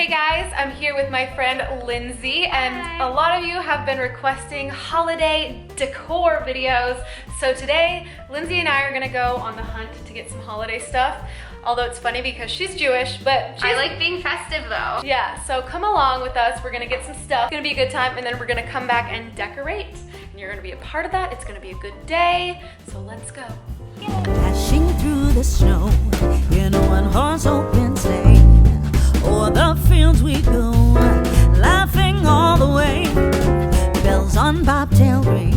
Hey guys, I'm here with my friend Lindsay, and a lot of you have been requesting holiday decor videos. So today, Lindsay and I are gonna go on the hunt to get some holiday stuff. Although it's funny because she's Jewish, but I like being festive though. Yeah, so come along with us. We're gonna get some stuff. It's gonna be a good time, and then we're gonna come back and decorate. And you're gonna be a part of that. It's gonna be a good day. So let's go. Yay. Dashing through the snow in a one-horse open sleigh. O'er the fields we go, laughing all the way. Bells on bobtail ring,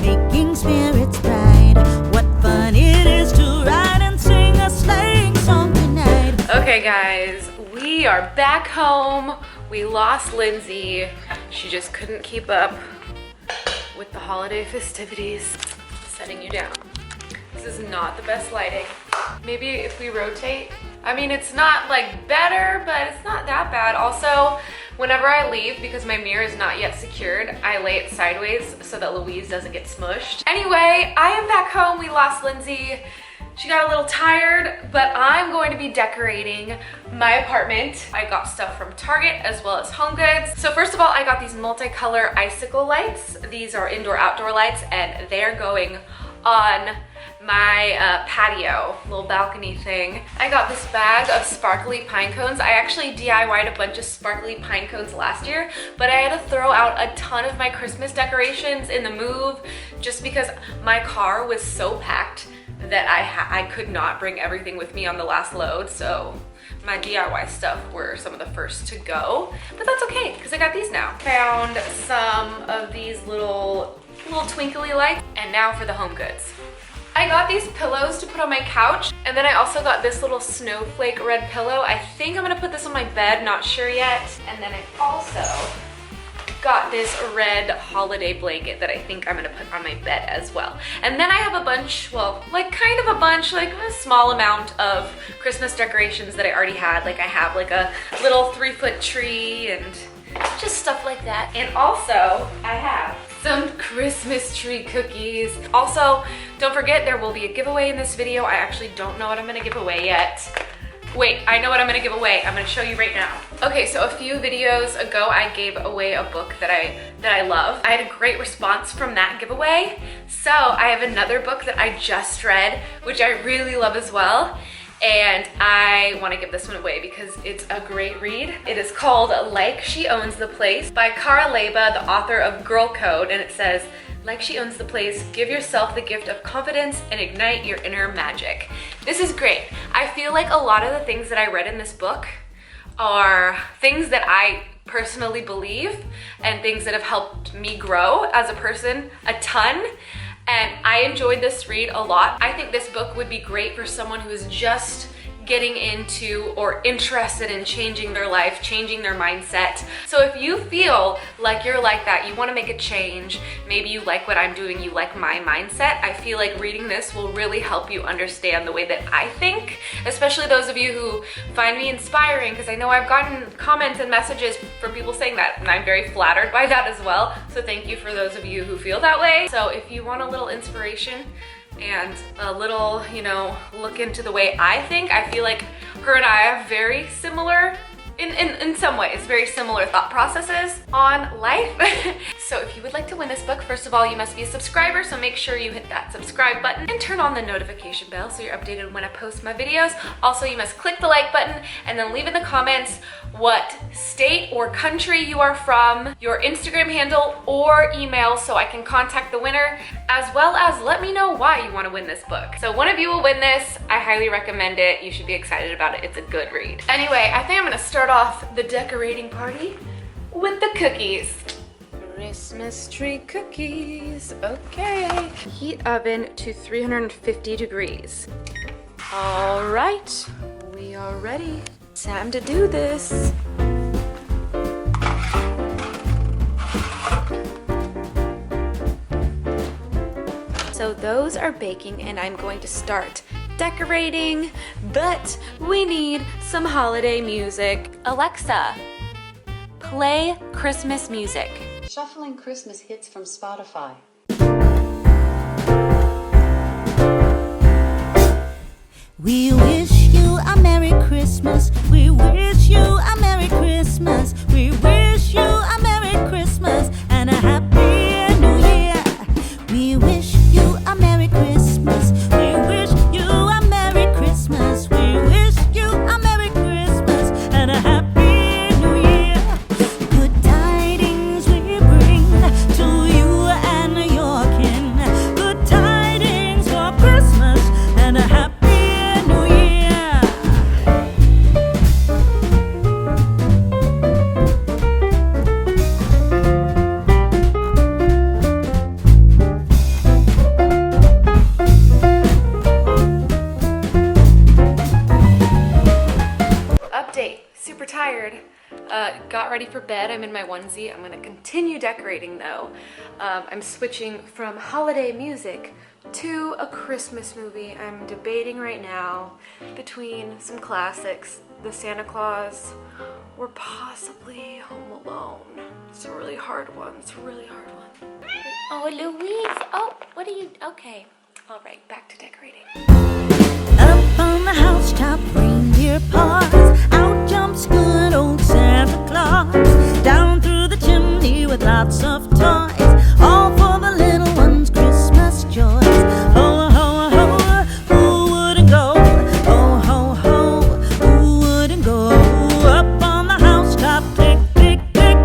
making spirits bright. What fun it is to ride and sing a sleighing song tonight. Okay guys, we are back home. We lost Lindsay. She just couldn't keep up with the holiday festivities. Setting you down. This is not the best lighting. Maybe if we rotate. I mean, it's not like better, but it's not that bad. Also, whenever I leave, because my mirror is not yet secured, I lay it sideways so that Louise doesn't get smushed. Anyway, I am back home. We lost Lindsay. She got a little tired, but I'm going to be decorating my apartment. I got stuff from Target as well as HomeGoods. So first of all, I got these multicolor icicle lights. These are indoor-outdoor lights, and they're going on my patio, little balcony thing. I got this bag of sparkly pine cones. I actually DIY'd a bunch of sparkly pine cones last year, but I had to throw out a ton of my Christmas decorations in the move just because my car was so packed that I could not bring everything with me on the last load. So my DIY stuff were some of the first to go, but that's okay because I got these now. Found some of these little twinkly lights, and now for the HomeGoods. I got these pillows to put on my couch, and then I also got this little snowflake red pillow. I think I'm gonna put this on my bed, not sure yet. And then I also got this red holiday blanket that I think I'm gonna put on my bed as well. And then I have a bunch, well, like kind of a bunch, like a small amount of Christmas decorations that I already had. Like I have like a little 3-foot tree and just stuff like that. And also I have some Christmas tree cookies. Also, don't forget there will be a giveaway in this video. I actually don't know what I'm gonna give away yet. Wait, I know what I'm gonna give away. I'm gonna show you right now. Okay, so a few videos ago, I gave away a book that I love. I had a great response from that giveaway. So I have another book that I just read, which I really love as well. And I want to give this one away because it's a great read. It is called Like She Owns the Place by Cara Leba, the author of Girl Code, and it says, like she owns the place, give yourself the gift of confidence and ignite your inner magic. This is great. I feel like a lot of the things that I read in this book are things that I personally believe and things that have helped me grow as a person a ton. And I enjoyed this read a lot. I think this book would be great for someone who is just getting into or interested in changing their life, changing their mindset. So if you feel like you're like that, you want to make a change, maybe you like what I'm doing, you like my mindset, I feel like reading this will really help you understand the way that I think, especially those of you who find me inspiring, because I know I've gotten comments and messages from people saying that, and I'm very flattered by that as well. So thank you for those of you who feel that way. So if you want a little inspiration and a little, you know, look into the way I think, I feel like her and I have very similar, in some ways, very similar thought processes on life. So if you would like to win this book, first of all, you must be a subscriber, so make sure you hit that subscribe button and turn on the notification bell so you're updated when I post my videos. Also, you must click the like button and then leave in the comments what state or country you are from, your Instagram handle or email so I can contact the winner, as well as let me know why you want to win this book. So one of you will win this. I highly recommend it. You should be excited about it. It's a good read. Anyway, I think I'm gonna start off the decorating party with the cookies. Christmas tree cookies. Okay. Heat oven to 350 degrees. All right, we are ready. Time to do this. So those are baking and I'm going to start decorating, but we need some holiday music. Alexa, play Christmas music. Shuffling Christmas hits from Spotify. We wish you a Merry Christmas. We wish you a Merry Christmas. tired. Got ready for bed. I'm in my onesie. I'm gonna continue decorating though. I'm switching from holiday music to a Christmas movie. I'm debating right now between some classics, The Santa Claus, or possibly Home Alone. It's a really hard one. It's a really hard one. Oh, Louise. Oh, what are you? Okay. All right, back to decorating. Up on the housetop, reindeer paws. Out jumps good old Santa Claus. Down through the chimney with lots of toys. All for the little ones' Christmas joys. Ho, ho, ho, who wouldn't go? Ho, ho, ho, who wouldn't go? Up on the housetop, click, click, click.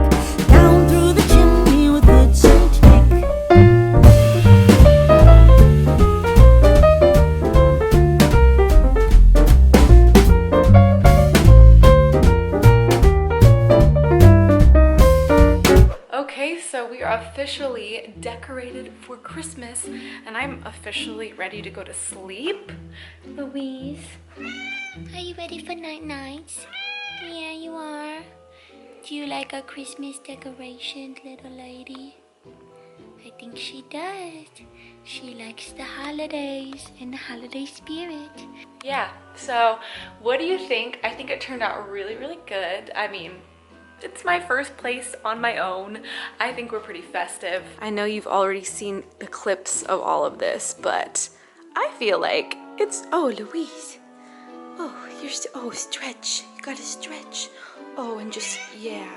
Down through the chimney with good Saint Nick. Okay, so we are officially decorated for Christmas, and I'm officially ready to go to sleep. Louise, are you ready for night-nights? Yeah, you are. Do you like our Christmas decorations, little lady? I think she does. She likes the holidays and the holiday spirit. Yeah, so what do you think? I think it turned out really, really good. I mean, it's my first place on my own. I think we're pretty festive. I know you've already seen the clips of all of this, but I feel like it's, oh, Louise. Oh, oh, stretch. You gotta stretch. Oh, and just, yeah.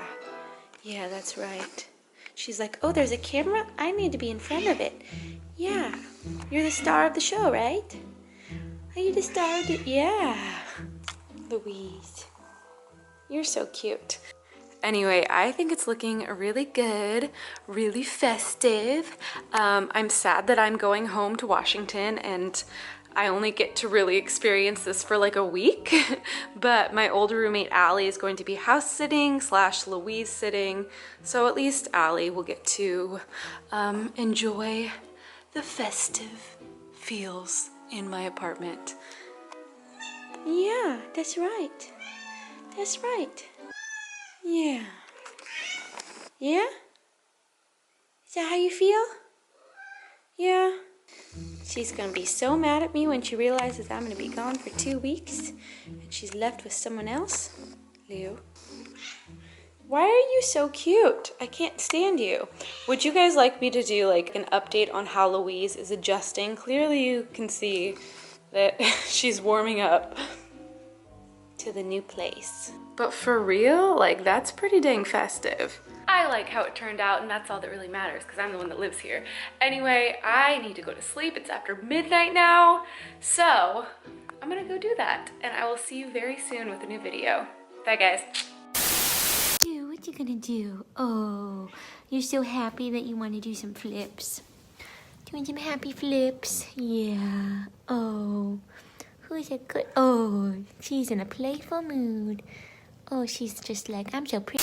Yeah, that's right. She's like, oh, there's a camera? I need to be in front of it. Yeah. You're the star of the show, right? Are you the star of the, yeah. Louise. You're so cute. Anyway, I think it's looking really good, really festive. I'm sad that I'm going home to Washington and I only get to really experience this for like a week. But my older roommate Allie is going to be house sitting / Louise sitting. So at least Allie will get to enjoy the festive feels in my apartment. Yeah, that's right. That's right. Yeah. Yeah? Is that how you feel? Yeah. She's gonna be so mad at me when she realizes I'm gonna be gone for 2 weeks and she's left with someone else. Leo. Why are you so cute? I can't stand you. Would you guys like me to do like an update on how Louise is adjusting? Clearly you can see that she's warming up to the new place. But for real, like that's pretty dang festive. I like how it turned out and that's all that really matters because I'm the one that lives here. Anyway, I need to go to sleep. It's after midnight now. So I'm gonna go do that and I will see you very soon with a new video. Bye guys. What you gonna do? Oh, you're so happy that you want to do some flips. Doing some happy flips? Yeah. Oh. Who's a good? Oh, she's in a playful mood. Oh, she's just like, I'm so pretty.